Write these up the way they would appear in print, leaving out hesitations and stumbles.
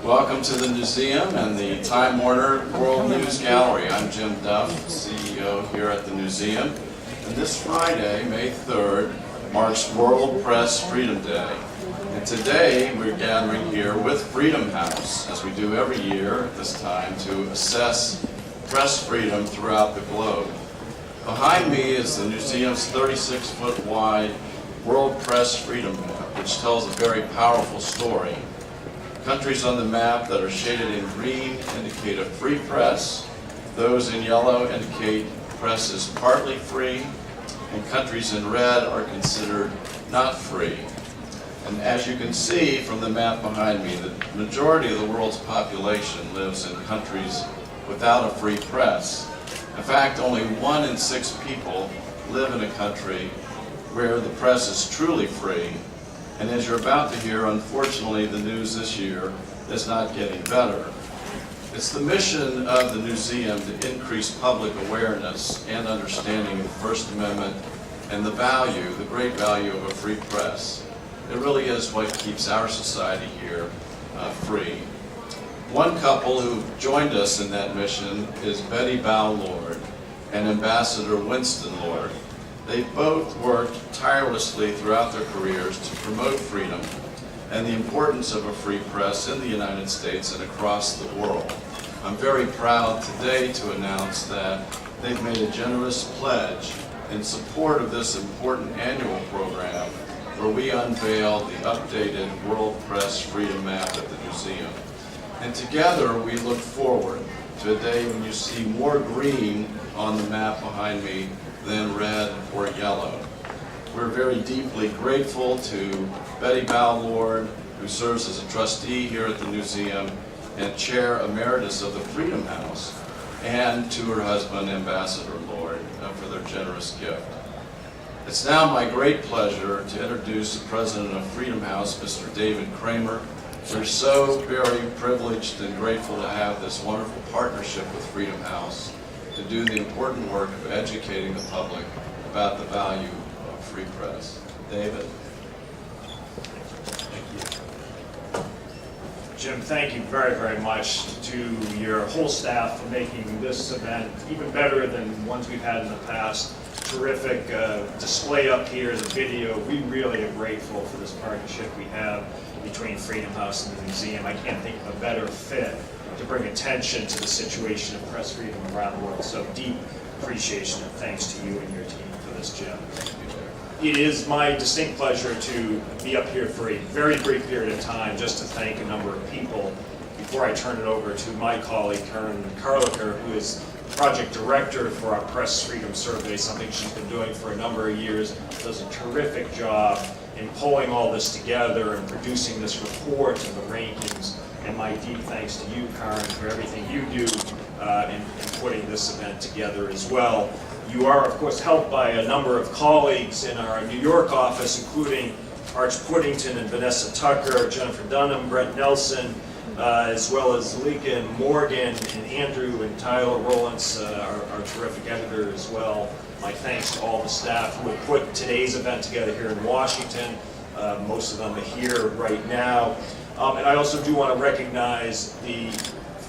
Welcome to the museum and the Time Warner World News Gallery. I'm Jim Duff, CEO here at the museum. And this Friday, May 3rd, marks World Press Freedom Day. And today we're gathering here with Freedom House, as we do every year at this time, to assess press freedom throughout the globe. Behind me is the museum's 36-foot wide World Press Freedom Map, which tells a very powerful story. Countries on the map that are shaded in green indicate a free press. Those in yellow indicate press is partly free, and countries in red are considered not free. And as you can see from the map behind me, the majority of the world's population lives in countries without a free press. In fact, only 1 in 6 people live in a country where the press is truly free. And as you're about to hear, unfortunately, the news this year is not getting better. It's the mission of the museum to increase public awareness and understanding of the First Amendment and the value, the great value of a free press. It really is what keeps our society here free. One couple who joined us in that mission is Betty Bow Lord and Ambassador Winston Lord. They both worked tirelessly throughout their careers to promote freedom and the importance of a free press in the United States and across the world. I'm very proud today to announce that they've made a generous pledge in support of this important annual program where we unveil the updated World Press Freedom Map at the museum. And together we look forward to a day when you see more green on the map behind me than red or yellow. We're very deeply grateful to Betty Bow Lord, who serves as a trustee here at the museum and chair emeritus of the Freedom House, and to her husband, Ambassador Lord, for their generous gift. It's now my great pleasure to introduce the president of Freedom House, Mr. David Kramer. We're so very privileged and grateful to have this wonderful partnership with Freedom House to do the important work of educating the public about the value of free press. David? Thank you. Jim, thank you very, very much to your whole staff for making this event even better than ones we've had in the past. Terrific display up here, the video. We really are grateful for this partnership we have between Freedom House and the museum. I can't think of a better fit to bring attention to the situation of press freedom around the world. So deep appreciation and thanks to you and your team for this, Jim. It is my distinct pleasure to be up here for a very brief period of time just to thank a number of people before I turn it over to my colleague, Karen Karliker, who is project director for our Press Freedom Survey, something she's been doing for a number of years, does a terrific job in pulling all this together and producing this report and the rankings. And my deep thanks to you, Karen, for everything you do in putting this event together as well. You are, of course, helped by a number of colleagues in our New York office, including Arch Puddington and Vanessa Tucker, Jennifer Dunham, Brent Nelson, as well as Lika and Morgan and Andrew and Tyler Rowlands, our terrific editor as well. My thanks to all the staff who have put today's event together here in Washington. Most of them are here right now. And I also do want to recognize the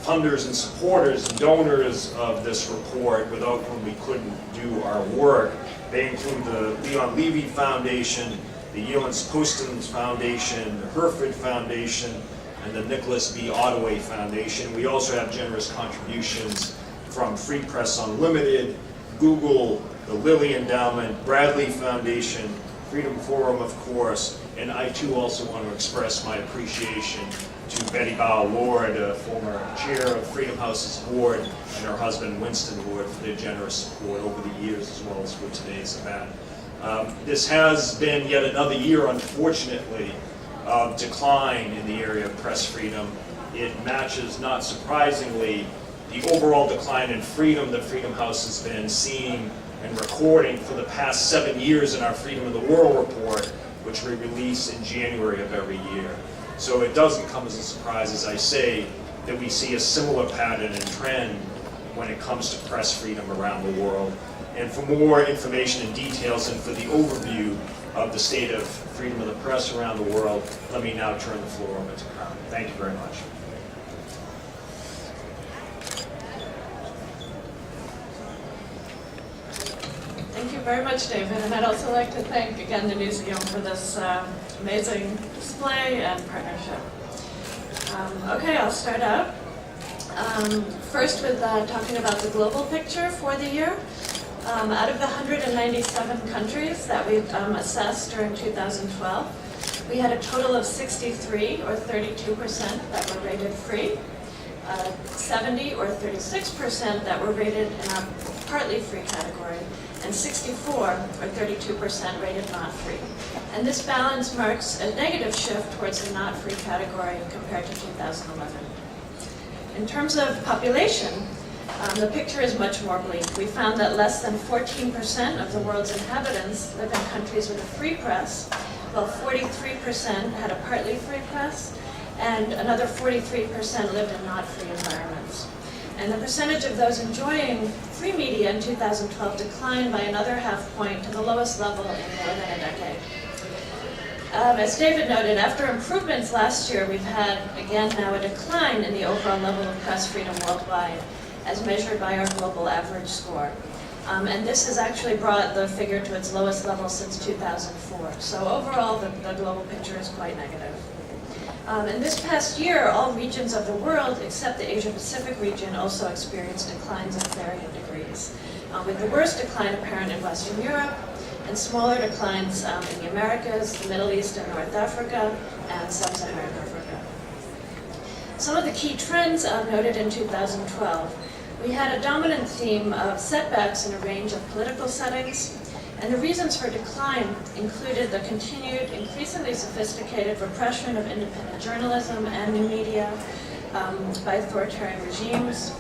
funders and supporters and donors of this report without whom we couldn't do our work. They include the Leon Levy Foundation, the Eulens Postins Foundation, the Herford Foundation, and the Nicholas B. Ottaway Foundation. We also have generous contributions from Free Press Unlimited, Google, the Lilly Endowment, Bradley Foundation, Freedom Forum, of course, and I too also want to express my appreciation to Betty Bow Lord, former chair of Freedom House's board, and her husband Winston Lord for their generous support over the years as well as for today's event. This has been yet another year, unfortunately, of decline in the area of press freedom. It matches, not surprisingly, the overall decline in freedom that Freedom House has been seeing and recording for the past 7 years in our Freedom of the World report, which we release in January of every year. So it doesn't come as a surprise, as I say, that we see a similar pattern and trend when it comes to press freedom around the world. And for more information and details and for the overview of the state of freedom of the press around the world, let me now turn the floor over to Karen. Thank you very much. you very much, David, and I'd also like to thank again the museum for this amazing display and partnership. Okay, I'll start out. First with talking about the global picture for the year. Out of the 197 countries that we assessed during 2012, we had a total of 63, or 32%, that were rated free, 70, or 36%, that were rated in a partly free category, and 64, or 32%, rated not free. And this balance marks a negative shift towards the not free category compared to 2011. In terms of population, the picture is much more bleak. We found that less than 14% of the world's inhabitants live in countries with a free press, while 43% had a partly free press, and another 43% lived in not free environments. And the percentage of those enjoying free media in 2012 declined by another half point to the lowest level in more than a decade. As David noted, after improvements last year, we've had, again now, a decline in the overall level of press freedom worldwide, as measured by our global average score. And this has actually brought the figure to its lowest level since 2004. So overall, the global picture is quite negative. In this past year, all regions of the world, except the Asia-Pacific region, also experienced declines of varying degrees, with the worst decline apparent in Western Europe, and smaller declines in the Americas, the Middle East and North Africa, and Sub-Saharan Africa. Some of the key trends noted in 2012. We had a dominant theme of setbacks in a range of political settings, and the reasons for decline included the continued, increasingly sophisticated repression of independent journalism and new media by authoritarian regimes.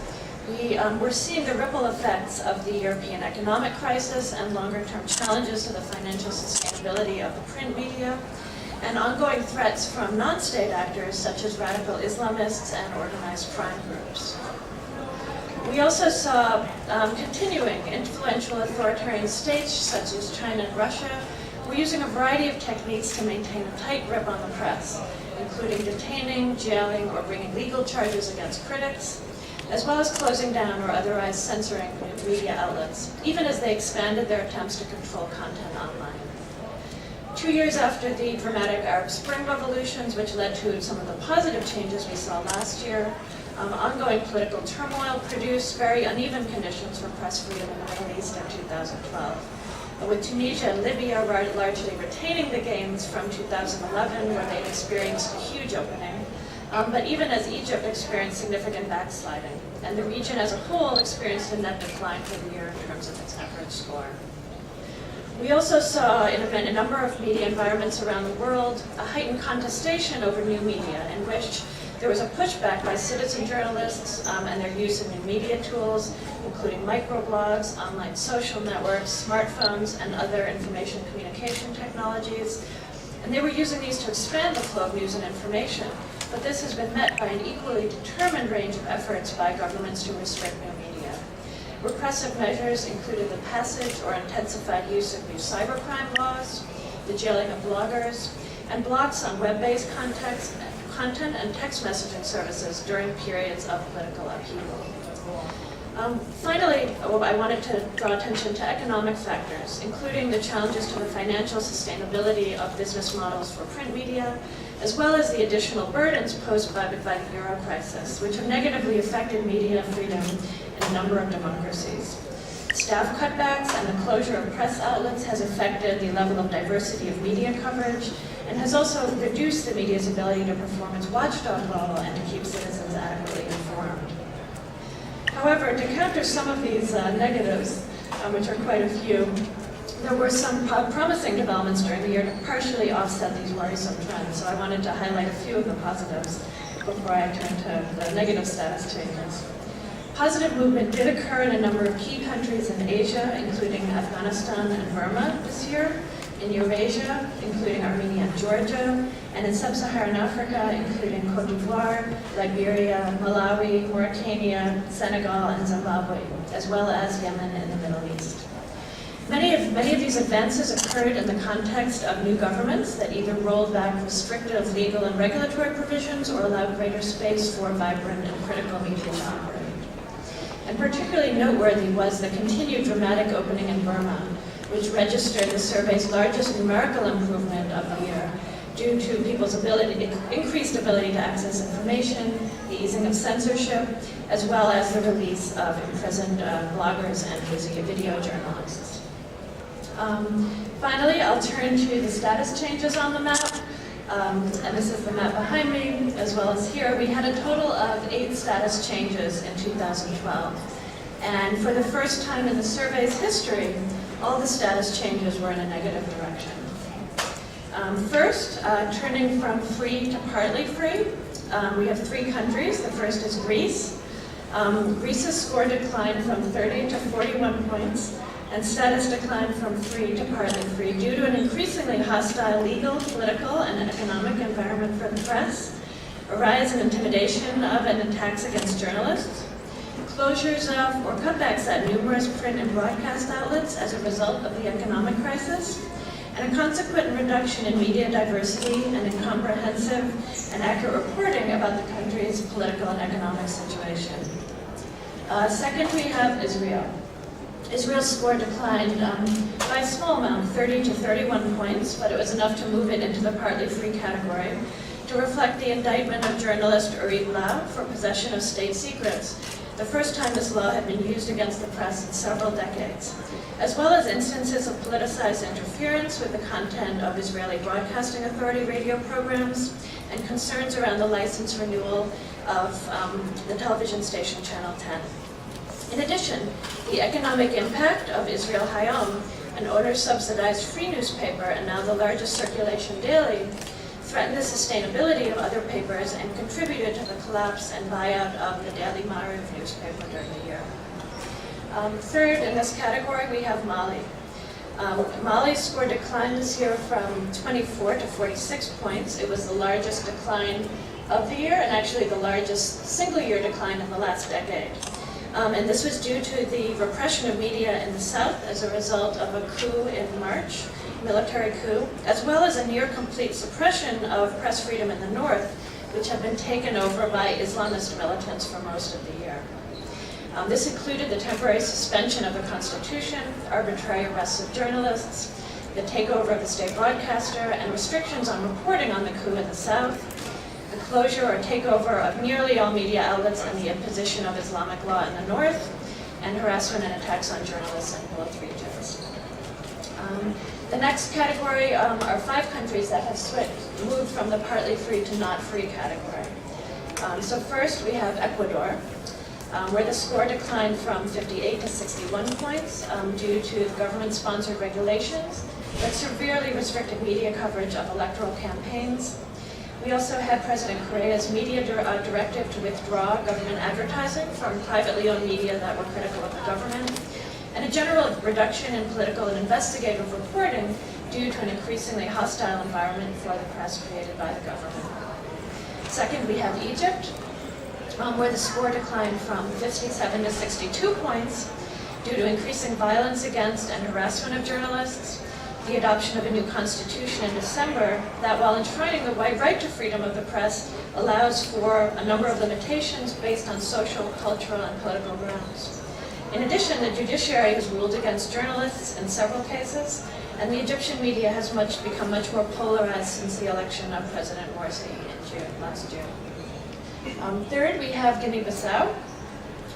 We're seeing the ripple effects of the European economic crisis and longer-term challenges to the financial sustainability of the print media, and ongoing threats from non-state actors such as radical Islamists and organized crime groups. We also saw continuing influential authoritarian states such as China and Russia were using a variety of techniques to maintain a tight grip on the press, including detaining, jailing, or bringing legal charges against critics, as well as closing down or otherwise censoring media outlets, even as they expanded their attempts to control content online. 2 years after the dramatic Arab Spring revolutions, which led to some of the positive changes we saw last year, ongoing political turmoil produced very uneven conditions for press freedom in the Middle East in 2012, with Tunisia and Libya largely retaining the gains from 2011, where they'd experienced a huge opening, but even as Egypt experienced significant backsliding, and the region as a whole experienced a net decline for the year in terms of its average score. We also saw in a number of media environments around the world a heightened contestation over new media, in which there was a pushback by citizen journalists and their use of new media tools, including microblogs, online social networks, smartphones, and other information communication technologies. And they were using these to expand the flow of news and information. But this has been met by an equally determined range of efforts by governments to restrict new media. Repressive measures included the passage or intensified use of new cybercrime laws, the jailing of bloggers, and blocks on web-based content and text messaging services during periods of political upheaval. Finally, I wanted to draw attention to economic factors, including the challenges to the financial sustainability of business models for print media, as well as the additional burdens posed by the euro crisis, which have negatively affected media freedom in a number of democracies. Staff cutbacks and the closure of press outlets has affected the level of diversity of media coverage, and has also reduced the media's ability to perform its watchdog role and to keep citizens adequately informed. However, to counter some of these negatives, which are quite a few, there were some promising developments during the year to partially offset these worrisome trends. So I wanted to highlight a few of the positives before I turn to the negative status changes. Positive movement did occur in a number of key countries in Asia, including Afghanistan and Burma this year, in Eurasia, including Armenia and Georgia, and in Sub-Saharan Africa, including Cote d'Ivoire, Liberia, Malawi, Mauritania, Senegal, and Zimbabwe, as well as Yemen and the Middle East. Many of these advances occurred in the context of new governments that either rolled back restrictive legal and regulatory provisions or allowed greater space for vibrant and critical media to operate. And particularly noteworthy was the continued dramatic opening in Burma, which registered the survey's largest numerical improvement of the year due to people's increased ability to access information, the easing of censorship, as well as the release of imprisoned bloggers and video journalists. Finally, I'll turn to the status changes on the map. And this is the map behind me, as well as here. We had a total of 8 status changes in 2012. And for the first time in the survey's history, all the status changes were in a negative direction. First, turning from free to partly free, we have 3 countries. The first is Greece. Greece's score declined from 30 to 41 points, and status declined from free to partly free due to an increasingly hostile legal, political, and economic environment for the press, a rise in intimidation of and attacks against journalists, closures of or cutbacks at numerous print and broadcast outlets as a result of the economic crisis, and a consequent reduction in media diversity and in comprehensive and accurate reporting about the country's political and economic situation. Second, we have Israel. Israel's score declined by a small amount, 30 to 31 points, but it was enough to move it into the partly free category to reflect the indictment of journalist Uri Blau for possession of state secrets, the first time this law had been used against the press in several decades, as well as instances of politicized interference with the content of Israeli Broadcasting Authority radio programs and concerns around the license renewal of the television station Channel 10. In addition, the economic impact of Israel Hayom, an owner-subsidized free newspaper and now the largest circulation daily, threatened the sustainability of other papers and contributed to the collapse and buyout of the Daily Maariv newspaper during the year. Third, in this category, we have Mali. Mali's score declined this year from 24 to 46 points. It was the largest decline of the year and actually the largest single-year decline in the last decade. And this was due to the repression of media in the south as a result of a coup in March, military coup, as well as a near-complete suppression of press freedom in the north, which had been taken over by Islamist militants for most of the year. This included the temporary suspension of the constitution, arbitrary arrests of journalists, the takeover of the state broadcaster, and restrictions on reporting on the coup in the south, the closure or takeover of nearly all media outlets and the imposition of Islamic law in the north, and harassment and attacks on journalists in both regions. The next category are 5 countries that have moved from the partly free to not free category. So first we have Ecuador, where the score declined from 58 to 61 points due to government-sponsored regulations that severely restricted media coverage of electoral campaigns. We also had President Correa's media directive to withdraw government advertising from privately owned media that were critical of the government, and a general reduction in political and investigative reporting due to an increasingly hostile environment for the press created by the government. Second, we have Egypt, where the score declined from 57 to 62 points due to increasing violence against and harassment of journalists, the adoption of a new constitution in December that, while enshrining the right to freedom of the press, allows for a number of limitations based on social, cultural, and political grounds. In addition, the judiciary has ruled against journalists in several cases, and the Egyptian media has become much more polarized since the election of President Morsi in last June. Third, we have Guinea-Bissau,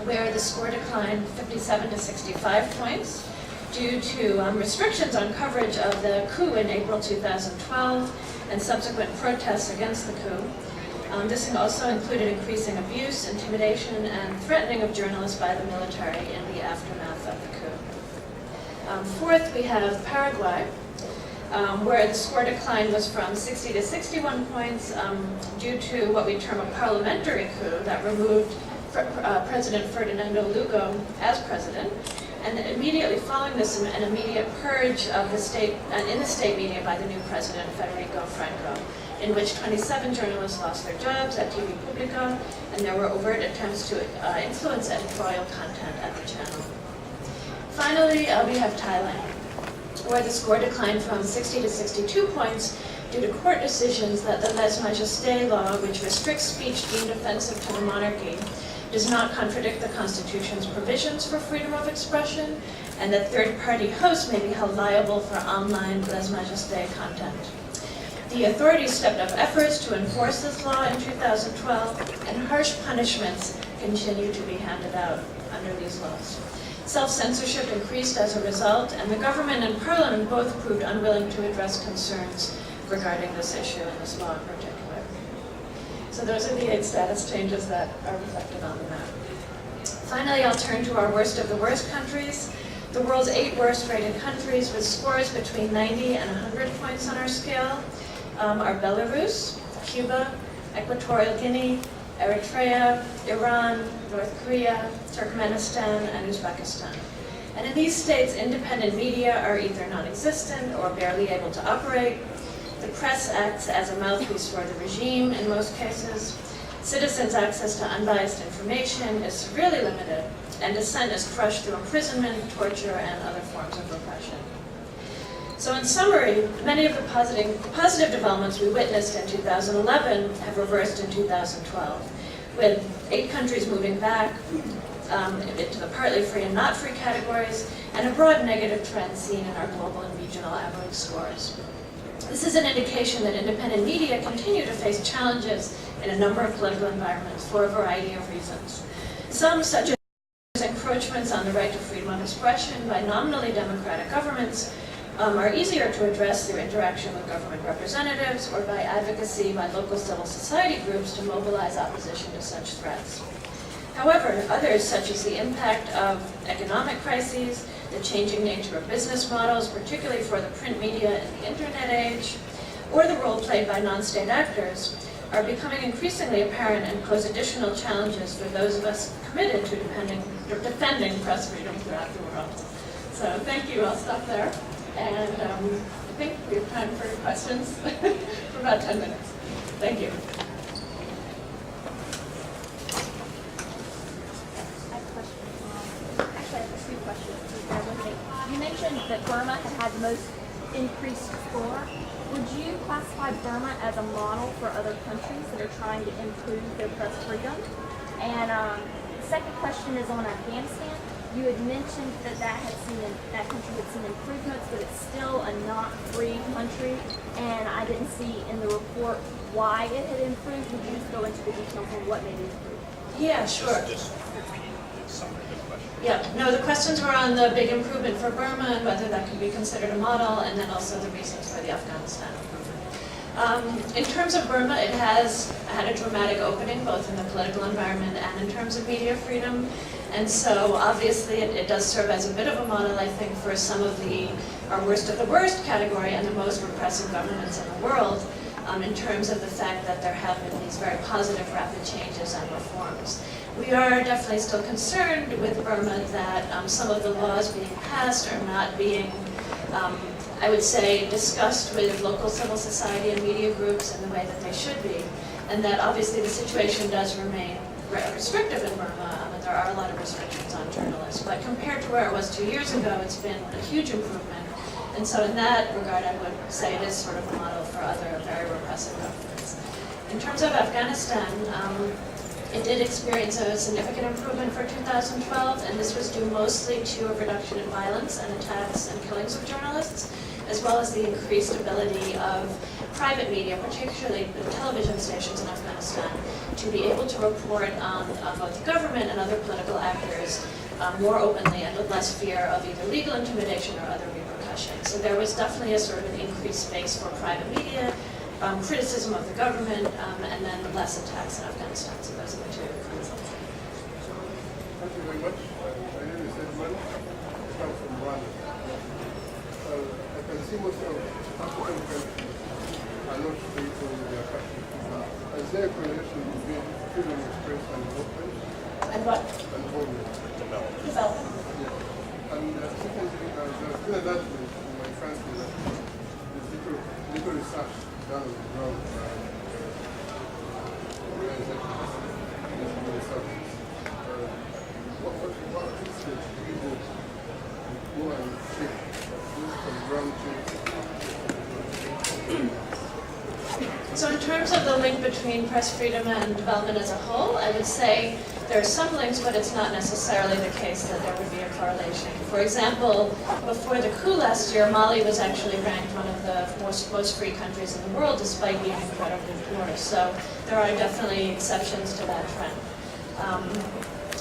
where the score declined 57 to 65 points due to restrictions on coverage of the coup in April 2012 and subsequent protests against the coup. This also included increasing abuse, intimidation, and threatening of journalists by the military in the aftermath of the coup. Fourth, we have Paraguay, where the score decline was from 60 to 61 points due to what we term a parliamentary coup that removed President Ferdinando Lugo as president, and immediately following this, an immediate purge of the state in the state media by the new president, Federico Franco, in which 27 journalists lost their jobs at TV Pública, and there were overt attempts to influence editorial content at the channel. Finally, we have Thailand, where the score declined from 60 to 62 points due to court decisions that the lèse-majesté law, which restricts speech deemed offensive to the monarchy, does not contradict the Constitution's provisions for freedom of expression, and that third-party hosts may be held liable for online lèse-majesté content. The authorities stepped up efforts to enforce this law in 2012, and harsh punishments continue to be handed out under these laws. Self-censorship increased as a result, and the government and parliament both proved unwilling to address concerns regarding this issue and this law in particular. So those are the 8 status changes that are reflected on the map. Finally, I'll turn to our worst of the worst countries. The world's 8 worst rated countries with scores between 90 and 100 points on our scale are Belarus, Cuba, Equatorial Guinea, Eritrea, Iran, North Korea, Turkmenistan, and Uzbekistan. And in these states, independent media are either non-existent or barely able to operate. The press acts as a mouthpiece for the regime in most cases. Citizens' access to unbiased information is severely limited, and dissent is crushed through imprisonment, torture, and other forms of repression. So in summary, many of the positive developments we witnessed in 2011 have reversed in 2012, with 8 countries moving back into the partly free and not free categories, and a broad negative trend seen in our global and regional average scores. This is an indication that independent media continue to face challenges in a number of political environments for a variety of reasons. Some, such as encroachments on the right to freedom of expression by nominally democratic governments, are easier to address through interaction with government representatives or by advocacy by local civil society groups to mobilize opposition to such threats. However, others, such as the impact of economic crises, the changing nature of business models, particularly for the print media in the internet age, or the role played by non-state actors, are becoming increasingly apparent and pose additional challenges for those of us committed to defending press freedom throughout the world. So thank you, I'll stop there. And I think we have time for questions for about 10 minutes. Thank you. Actually, I have a few questions. You mentioned that Burma had the most increased score. Would you classify Burma as a model for other countries that are trying to improve their press freedom? And the second question is on Afghanistan. You had mentioned that that country had seen improvements, but it's still a not free country, and I didn't see in the report why it had improved. Would you just go into the details on what made it improve? Yeah, sure. Just summary the question. Yeah, no, the questions were on the big improvement for Burma and whether that could be considered a model, and then also the reasons for the Afghanistan improvement. In terms of Burma, it has had a dramatic opening, both in the political environment and in terms of media freedom. And so obviously it does serve as a bit of a model, I think, for some of our worst of the worst category and the most repressive governments in the world, in terms of the fact that there have been these very positive, rapid changes and reforms. We are definitely still concerned with Burma that some of the laws being passed are not being, I would say, discussed with local civil society and media groups in the way that they should be, and that obviously the situation does remain restrictive in Burma. There are a lot of restrictions on journalists, but compared to where it was 2 years ago, it's been a huge improvement. And so in that regard, I would say it is sort of a model for other very repressive governments. In terms of Afghanistan, it did experience a significant improvement for 2012, and this was due mostly to a reduction in violence and attacks and killings of journalists, as well as the increased ability of private media, particularly the television stations in Afghanistan, to be able to report on both the government and other political actors more openly and with less fear of either legal intimidation or other repercussions. So there was definitely a sort of an increased space for private media, criticism of the government, and then less attacks in Afghanistan. So those are the two. Thank you very much. My name is Edmund. I come from Rwanda. I can see most of African countries are not free from their country. Is there a correlation between freedom of expression and development? And what? And development. Development. Yeah. And secondly, there's been an argument in my country that there's little research done on the ground by organizations in the community service. What instead do you go and check some ground checks? So in terms of the link between press freedom and development as a whole. I would say there are some links, but it's not necessarily the case that there would be a correlation. For example, before the coup last year, Mali was actually ranked one of the most free countries in the world, despite being incredibly poor. So there are definitely exceptions to that trend.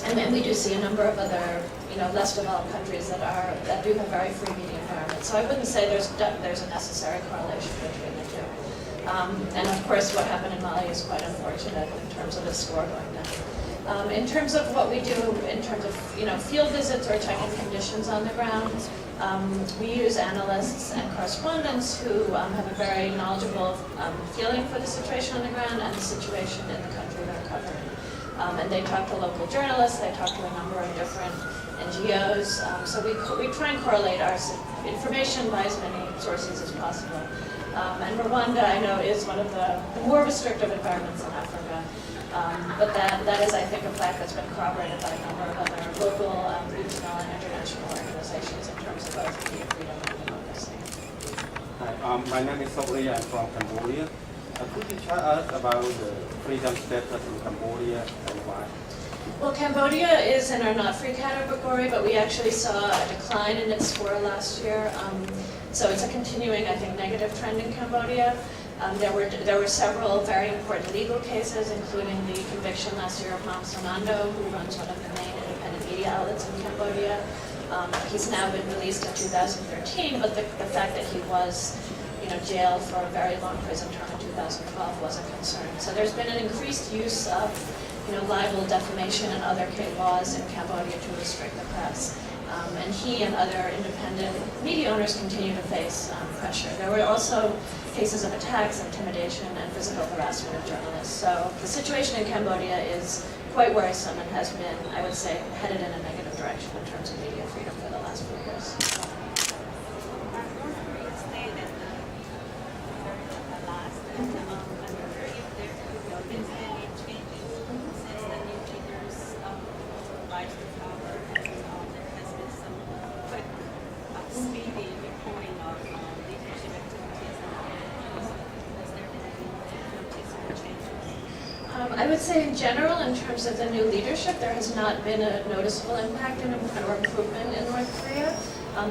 And then we do see a number of other, less developed countries that do have very free media environments. So I wouldn't say there's a necessary correlation between the two. And of course, what happened in Mali is quite unfortunate in terms of the score going down. In terms of what we do, in terms of field visits or checking conditions on the ground, we use analysts and correspondents who have a very knowledgeable feeling for the situation on the ground and the situation in the country they're covering. And they talk to local journalists, they talk to a number of different NGOs. So we try and correlate our information by as many sources as possible. And Rwanda, I know, is one of the more restrictive environments in Africa. But that is, I think, a fact that's been corroborated by a number of other local, regional, and international organizations in terms of both media freedom and democracy. Hi, my name is Sobri. I'm from Cambodia. Could you tell us about the freedom status in Cambodia and why? Well, Cambodia is in our not free category, but we actually saw a decline in its score last year. So it's a continuing, I think, negative trend in Cambodia. There were several very important legal cases, including the conviction last year of Mam Sonando, who runs one of the main independent media outlets in Cambodia. He's now been released in 2013, but the fact that he was jailed for a very long prison term in 2012 was a concern. So there's been an increased use of libel, defamation, and other laws in Cambodia to restrict the press. And he and other independent media owners continue to face pressure. There were also cases of attacks, intimidation, and physical harassment of journalists. So the situation in Cambodia is quite worrisome and has been, I would say, headed in a negative direction in terms of media freedom for the last few years. I would say in general, in terms of the new leadership, there has not been a noticeable impact or improvement in North Korea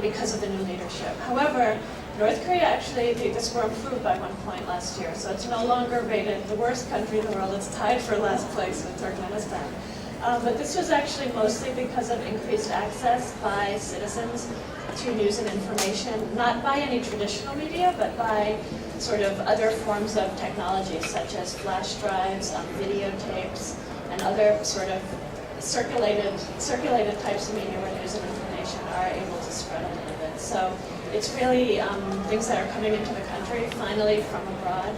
because of the new leadership. However, North Korea actually, the score improved by 1 point last year, so it's no longer rated the worst country in the world. It's tied for last place with Turkmenistan. But this was actually mostly because of increased access by citizens to news and information, not by any traditional media, but by sort of other forms of technology, such as flash drives, videotapes, and other sort of circulated types of media where news and information are able to spread a little bit. So it's really things that are coming into the country, finally, from abroad.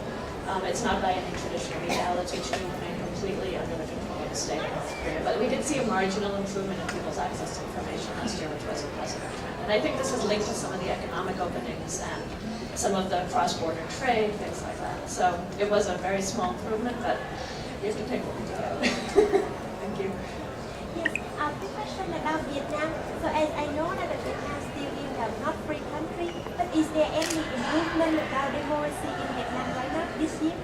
It's not by any traditional media outlets, which do remain completely under the control of the state of North Korea. But we did see a marginal improvement in people's access to information last year, which was a positive trend. And I think this is linked to some of the economic openings and some of the cross-border trade, things like that. So it was a very small improvement, but you have to take what we can get. Thank you. Yes, the question about Vietnam. So as I know that Vietnam still in a not free country, but is there any improvement about democracy in Vietnam right now this year?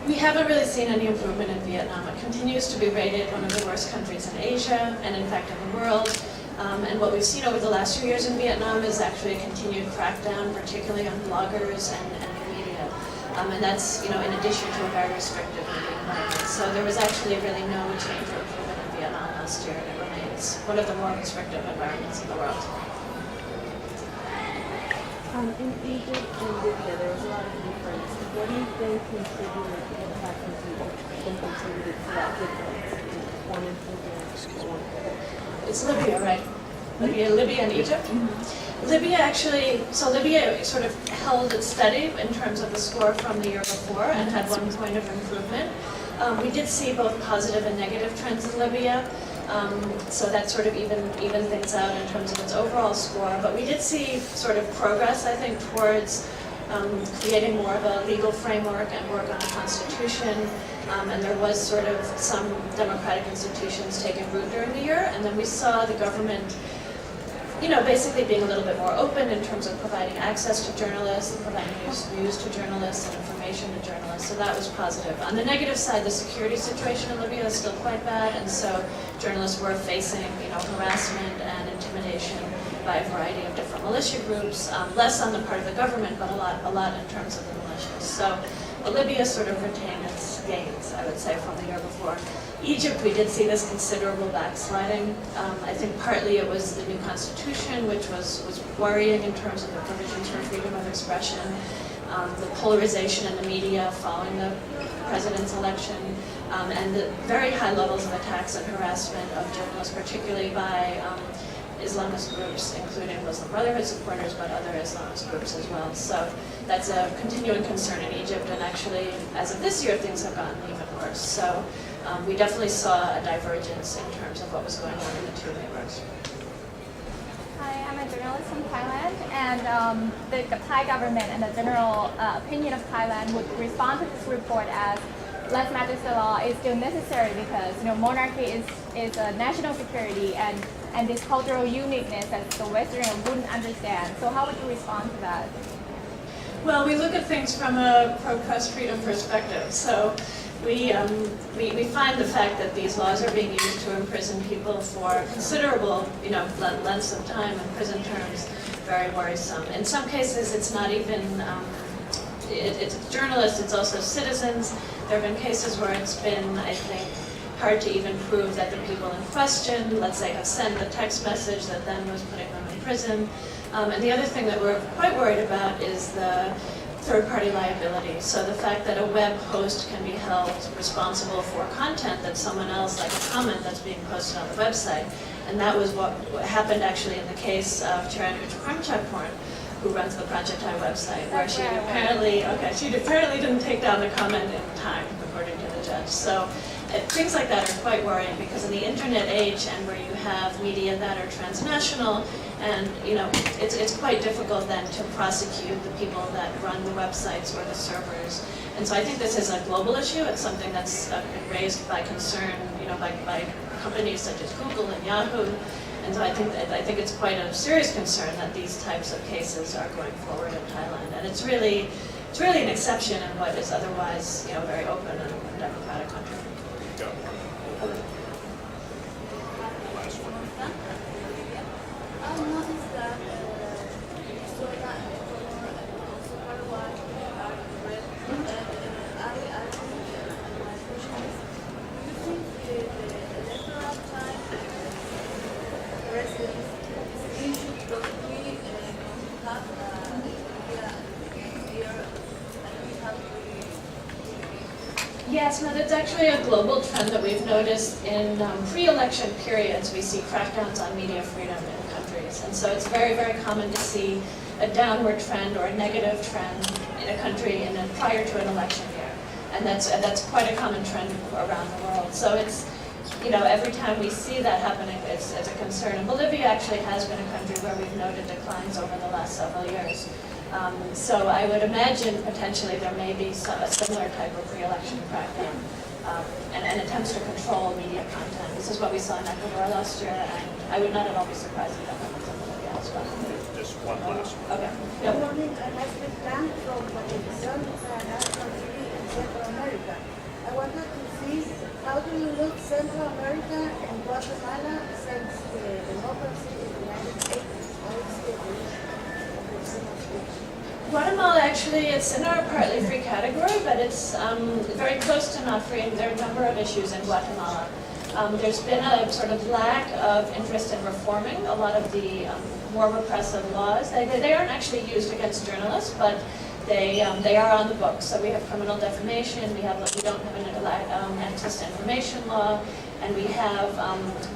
We haven't really seen any improvement in Vietnam. It continues to be rated one of the worst countries in Asia, and in fact in the world. And what we've seen over the last few years in Vietnam is actually a continued crackdown, particularly on bloggers and new media. And that's, in addition to a very restrictive media environment. So there was actually really no change or improvement in Vietnam last year, and it remains one of the more restrictive environments in the world. In Egypt and Libya, there was a lot of difference. What do you think contributed, what factors do you think contributed to that difference in one improvement? It's Libya, right? Libya and Egypt? Mm-hmm. Libya sort of held its steady in terms of the score from the year before and had 1 point of improvement. We did see both positive and negative trends in Libya, so that sort of even things out in terms of its overall score. But we did see sort of progress, I think, towards creating more of a legal framework and work on a constitution. And there was sort of some democratic institutions taking root during the year. And then we saw the government, basically being a little bit more open in terms of providing access to journalists, providing news to journalists and information information to journalists, so that was positive. On the negative side, the security situation in Libya is still quite bad, and so journalists were facing, harassment and intimidation by a variety of different militia groups, less on the part of the government, but a lot in terms of the militias. So Libya sort of retained its gains, I would say, from the year before. Egypt, we did see this considerable backsliding. I think partly it was the new constitution, which was worrying in terms of the provisions for freedom of expression, the polarization in the media following the president's election, and the very high levels of attacks and harassment of journalists, particularly by Islamist groups, including Muslim Brotherhood supporters, but other Islamist groups as well. So that's a continuing concern in Egypt, and actually, as of this year, things have gotten even worse. So we definitely saw a divergence in terms of what was going on in the two neighbors. Hi, I'm a journalist from Thailand, and the Thai government and the general opinion of Thailand would respond to this report as less magistrate law is still necessary because monarchy is a national security and this cultural uniqueness that the Westerners wouldn't understand. So how would you respond to that? Well, we look at things from a pro-press freedom perspective. So we find the fact that these laws are being used to imprison people for considerable, lengths of time in prison terms very worrisome. In some cases, it's not even it's journalists, it's also citizens. There have been cases where it's been, I think, hard to even prove that the people in question, let's say, have sent the text message that then was putting them in prison. And the other thing that we're quite worried about is the third-party liability. So the fact that a web host can be held responsible for content that someone else, like a comment that's being posted on the website. And that was what happened actually in the case of Tường, who runs the Project I website, where she apparently didn't take down the comment in time, according to the judge. So things like that are quite worrying because in the internet age and where you have media that are transnational, and it's quite difficult then to prosecute the people that run the websites or the servers. And so I think this is a global issue. It's something that's been raised by concern, by companies such as Google and Yahoo. And so I think it's quite a serious concern that these types of cases are going forward in Thailand. And it's really an exception in what is otherwise, very open and democratic country. Go. Last one. I noticed that so that also part of what I read, I think my question is, do you think the electoral time residents is issued because we have here and we have Yes, no, that's actually a global trend that we've noticed in pre-election periods. We see crackdowns on media freedom in countries. And so it's very, very common to see a downward trend or a negative trend in a country prior to an election year. And that's quite a common trend around the world. So it's, every time we see that happening, it's a concern. And Bolivia actually has been a country where we've noted declines over the last several years. So I would imagine potentially there may be a similar type of re-election crackdown and attempts to control media content. This is what we saw in Ecuador last year, and I would not at all be surprised if that happens in Bolivia as well. Just one last one. Okay. Good morning, I have been done from Television National TV in Central America. I wanted to see how do you look Central America and Guatemala since the democracy in the United States? How is the evolution of the freedom of speech? Guatemala actually is in our partly free category, but it's very close to not free, and there are a number of issues in Guatemala. There's been a sort of lack of interest in reforming a lot of the more repressive laws. They aren't actually used against journalists, but they are on the books. So we have criminal defamation, we don't have an access to information law, and we have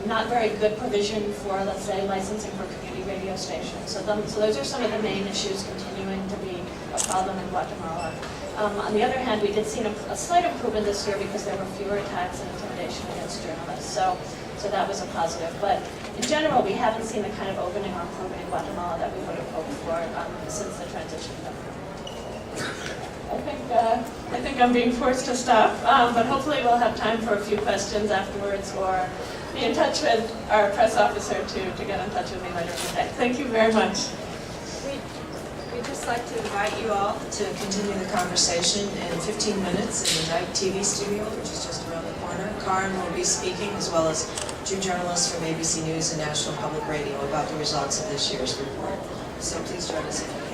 not very good provision for, let's say, licensing for community radio stations. So those are some of the main issues continuing to be a problem in Guatemala. On the other hand, we did see a slight improvement this year because there were fewer attacks and intimidation against journalists. So that was a positive. But in general, we haven't seen the kind of opening or improvement in Guatemala that we would have hoped for since the transition government. I think I'm being forced to stop, but hopefully we'll have time for a few questions afterwards, or be in touch with our press officer to get in touch with me later today. Thank you very much. We just just like to invite you all to continue the conversation in 15 minutes in the Dyke TV studio, which is just around the corner. Karin will be speaking, as well as two journalists from ABC News and National Public Radio about the results of this year's report. So please join us.